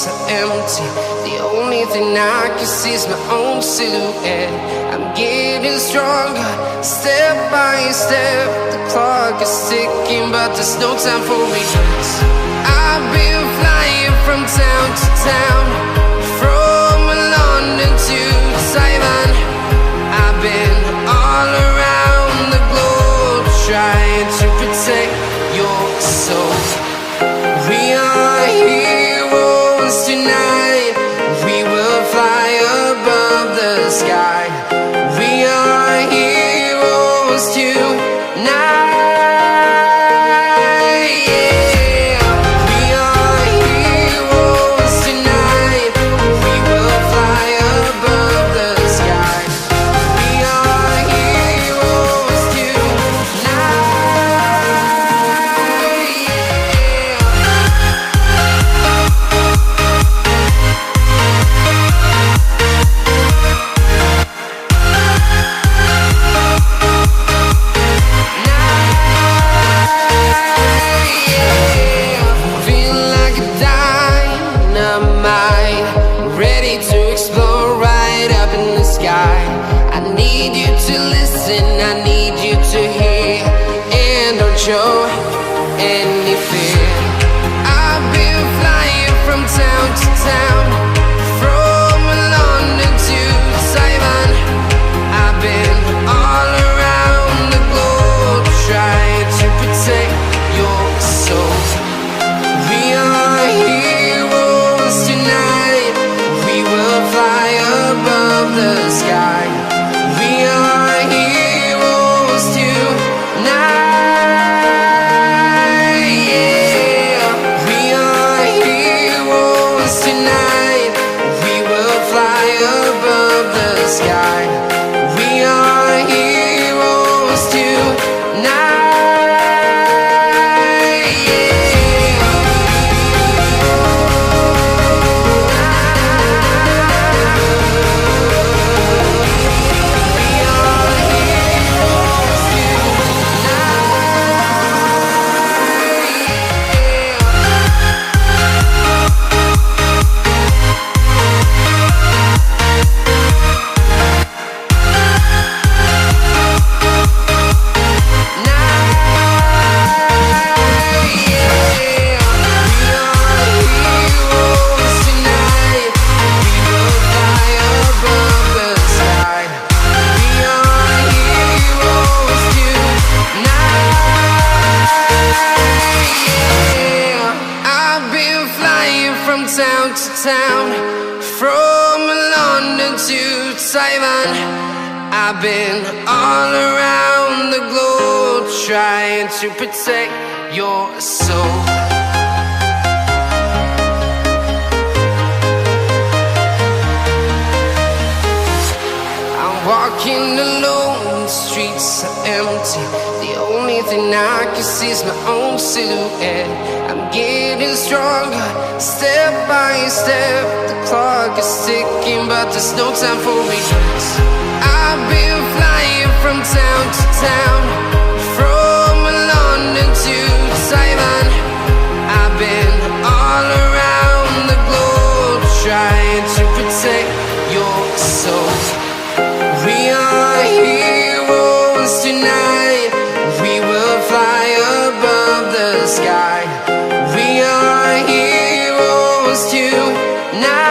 streets are empty. The only thing I can see is my own silhouette. I'm getting stronger, step by step. The clock is ticking, but there's no time for regrets. I've been flying from town to town, from London to Taiwan. I've been all around the globe, trying to protect your soul. We are heroes tonight. We will fly above the sky. We are heroes tonight. I need you to listen, I need you to hear, and don't show any fear. I've been flying from town to town, from London to Taiwan. I've been all around the globe, trying to protect your soul. We are heroes tonight. We will fly above the sky. We are heroes tonight. Yeah. We are heroes tonight. We will fly above the sky. We are heroes tonight. From town to town, from London to Taiwan. I've been all around the globe, trying to protect your soul. I'm walking alone, the streets are empty. The only thing I can see is my own silhouette. I'm getting stronger, step by step. The clock is ticking, but there's no time for regrets. I've been flying from town to town, from London to Taiwan. I've been all around the globe, trying to protect your soul. We are heroes tonight. We will fly above the sky. We are heroes tonight.